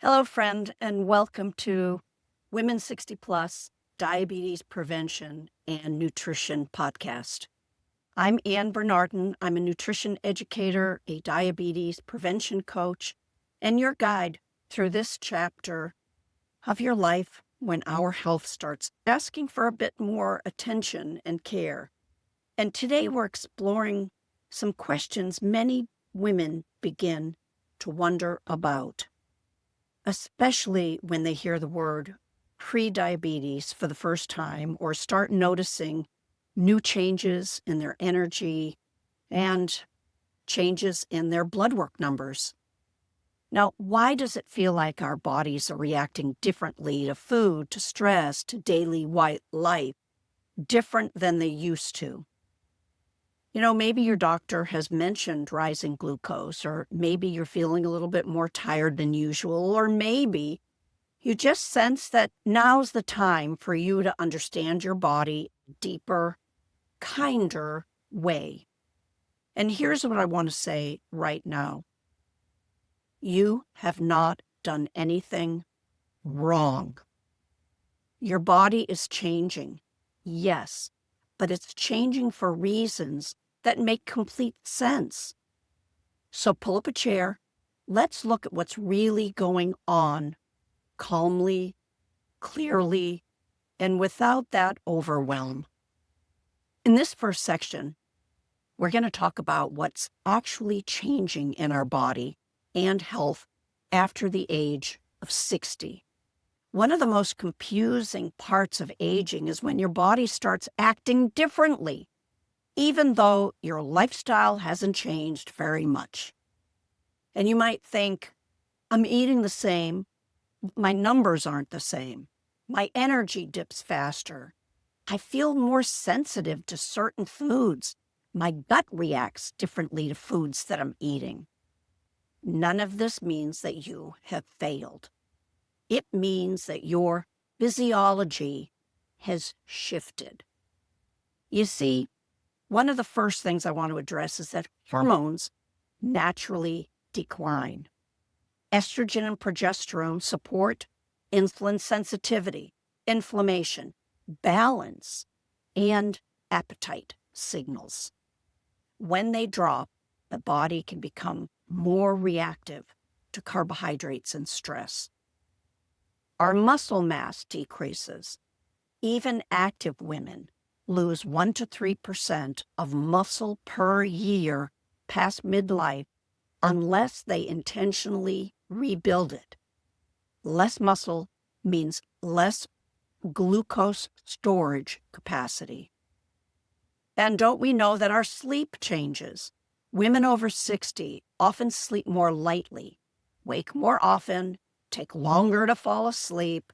Hello, friend, and welcome to Women 60 Plus Diabetes Prevention and Nutrition Podcast. I'm Ann Bernardin. I'm a nutrition educator, a diabetes prevention coach, and your guide through this chapter of your life when our health starts asking for a bit more attention and care. And today we're exploring some questions many women begin to wonder about, especially when they hear the word pre-diabetes for the first time or start noticing new changes in their energy and changes in their blood work numbers. Now, why does it feel like our bodies are reacting differently to food, to stress, to daily life, different than they used to? Maybe your doctor has mentioned rising glucose, or maybe you're feeling a little bit more tired than usual, or maybe you just sense that now's the time for you to understand your body in a deeper, kinder way. And here's what I want to say right now. You have not done anything wrong. Your body is changing, yes, but it's changing for reasons that make complete sense. So pull up a chair. Let's look at what's really going on calmly, clearly, and without that overwhelm. In this first section, we're going to talk about what's actually changing in our body and health after the age of 60. One of the most confusing parts of aging is when your body starts acting differently, even though your lifestyle hasn't changed very much. And you might think, I'm eating the same, my numbers aren't the same, my energy dips faster, I feel more sensitive to certain foods, my gut reacts differently to foods that I'm eating. None of this means that you have failed. It means that your physiology has shifted. You see, one of the first things I want to address is that hormones naturally decline. Estrogen and progesterone support insulin sensitivity, inflammation, balance, and appetite signals. When they drop, the body can become more reactive to carbohydrates and stress. Our muscle mass decreases. Even active women lose 1 to 3% of muscle per year past midlife unless they intentionally rebuild it. Less muscle means less glucose storage capacity. And don't we know that our sleep changes? Women over 60 often sleep more lightly, wake more often, take longer to fall asleep,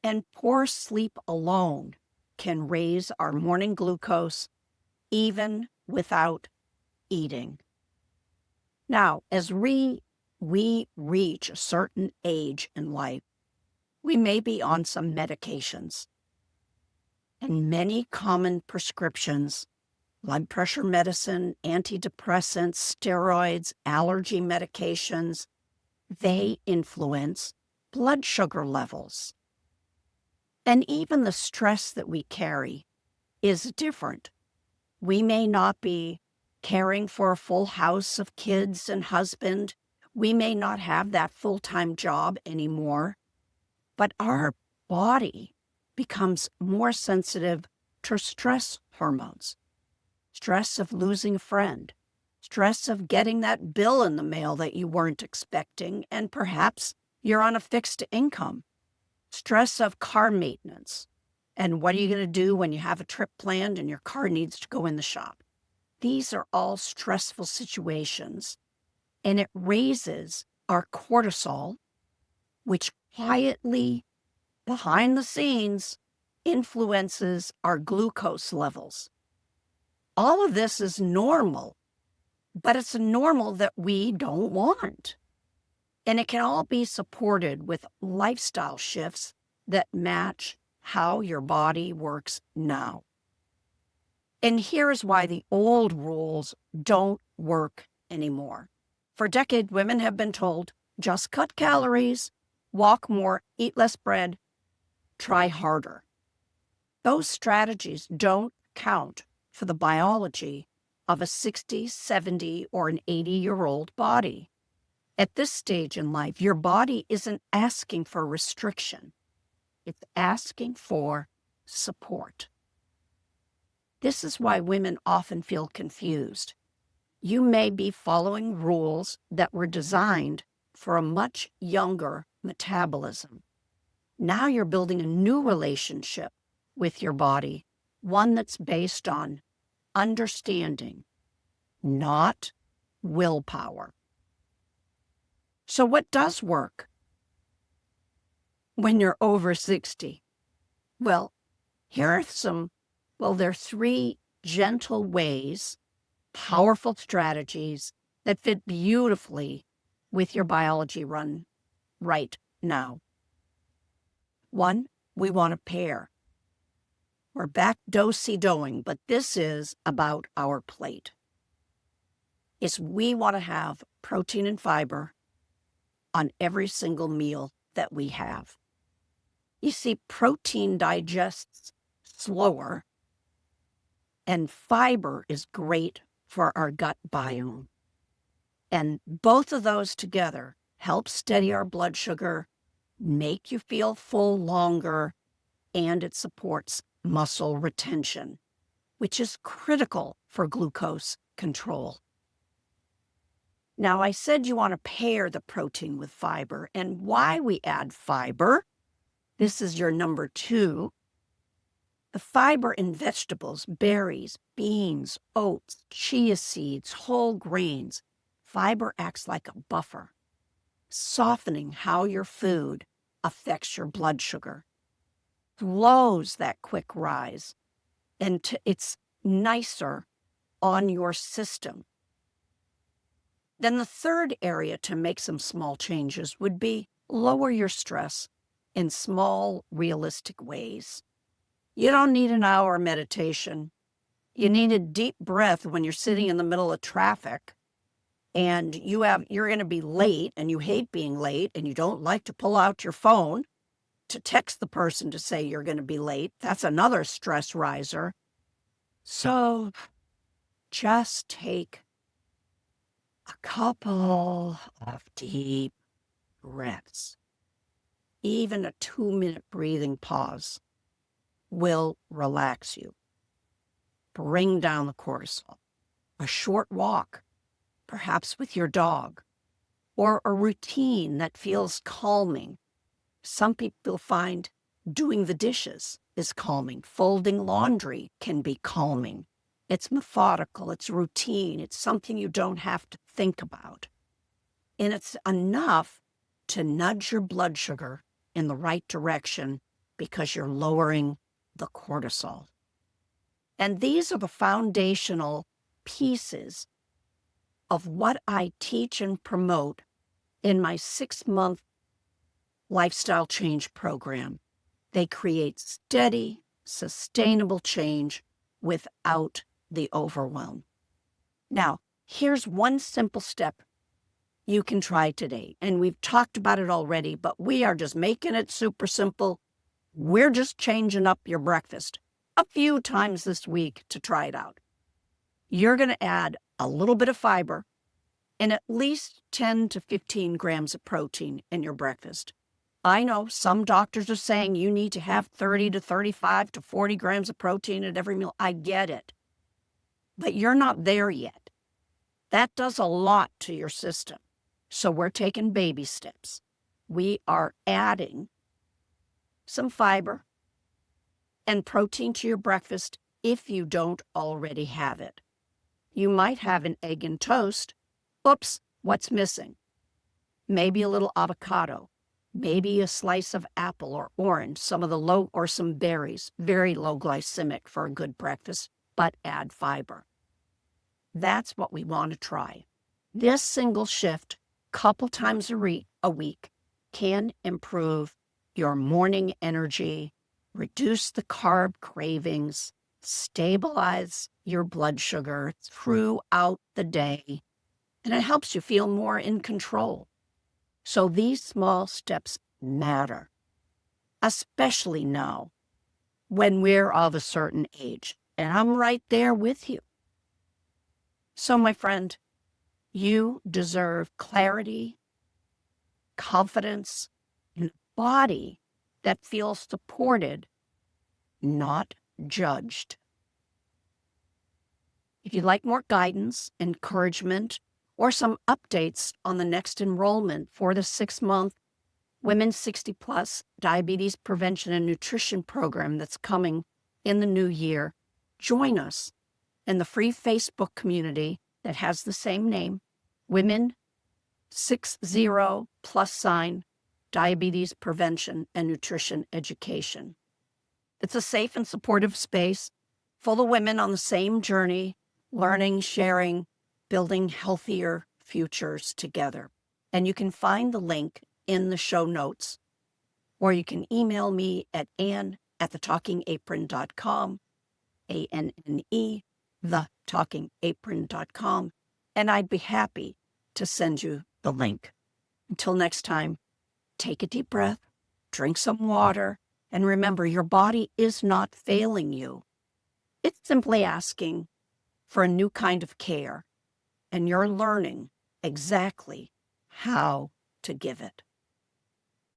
and poor sleep alone can raise our morning glucose even without eating. Now, as we reach a certain age in life, we may be on some medications. And many common prescriptions, blood pressure medicine, antidepressants, steroids, allergy medications, they influence blood sugar levels. And even the stress that we carry is different. We may not be caring for a full house of kids and husband. We may not have that full-time job anymore, but our body becomes more sensitive to stress hormones, stress of losing a friend, stress of getting that bill in the mail that you weren't expecting, and perhaps you're on a fixed income, stress of car maintenance, and what are you going to do when you have a trip planned and your car needs to go in the shop? These are all stressful situations, and it raises our cortisol, which quietly, behind the scenes, influences our glucose levels. All of this is normal, but it's a normal that we don't want. And it can all be supported with lifestyle shifts that match how your body works now. And here's why the old rules don't work anymore. For decades, women have been told, just cut calories, walk more, eat less bread, try harder. Those strategies don't count for the biology of a 60, 70, or an 80-year-old body. At this stage in life, your body isn't asking for restriction. It's asking for support. This is why women often feel confused. You may be following rules that were designed for a much younger metabolism. Now you're building a new relationship with your body, one that's based on understanding, not willpower. So what does work when you're over 60? Well, here are there are 3 gentle ways, powerful strategies that fit beautifully with your biology run right now. 1, we want to pair. We're back do-si-doing, but this is about our plate. We want to have protein and fiber on every single meal that we have. You see, protein digests slower, and fiber is great for our gut biome. And both of those together help steady our blood sugar, make you feel full longer, and it supports muscle retention, which is critical for glucose control. Now, I said you want to pair the protein with fiber, and why we add fiber, this is your number 2. The fiber in vegetables, berries, beans, oats, chia seeds, whole grains, fiber acts like a buffer, softening how your food affects your blood sugar, slows that quick rise, and it's nicer on your system. Then the third area to make some small changes would be lower your stress in small, realistic ways. You don't need an hour meditation. You need a deep breath when you're sitting in the middle of traffic and you're going to be late and you hate being late and you don't like to pull out your phone to text the person to say you're going to be late. That's another stress riser. So just take a couple of deep breaths. Even a 2-minute breathing pause will relax you. Bring down the cortisol. A short walk, perhaps with your dog, or a routine that feels calming. Some people find doing the dishes is calming. Folding laundry can be calming. It's methodical, it's routine, it's something you don't have to think about. And it's enough to nudge your blood sugar in the right direction because you're lowering the cortisol. And these are the foundational pieces of what I teach and promote in my 6-month lifestyle change program. They create steady, sustainable change without the overwhelm. Now, here's one simple step you can try today. And we've talked about it already, but we are just making it super simple. We're just changing up your breakfast a few times this week to try it out. You're going to add a little bit of fiber and at least 10 to 15 grams of protein in your breakfast. I know some doctors are saying you need to have 30 to 35 to 40 grams of protein at every meal. I get it. But you're not there yet. That does a lot to your system. So we're taking baby steps. We are adding some fiber and protein to your breakfast if you don't already have it. You might have an egg and toast. Oops, what's missing? Maybe a little avocado, maybe a slice of apple or orange, or some berries, very low glycemic for a good breakfast, but add fiber. That's what we want to try. This single shift, couple times a week, can improve your morning energy, reduce the carb cravings, stabilize your blood sugar throughout the day, and it helps you feel more in control. So these small steps matter, especially now when we're of a certain age. And I'm right there with you. So, my friend, you deserve clarity, confidence, and a body that feels supported, not judged. If you'd like more guidance, encouragement, or some updates on the next enrollment for the 6-month Women 60 Plus Diabetes Prevention and Nutrition Program that's coming in the new year, join us in the free Facebook community that has the same name, Women 60 plus sign Diabetes Prevention and Nutrition Education. It's a safe and supportive space full of women on the same journey, learning, sharing, building healthier futures together. And you can find the link in the show notes, or you can email me at anne@thetalkingapron.com, ANNE, thetalkingapron.com, and I'd be happy to send you the link. Until next time, take a deep breath, drink some water, and remember, your body is not failing you. It's simply asking for a new kind of care, and you're learning exactly how to give it.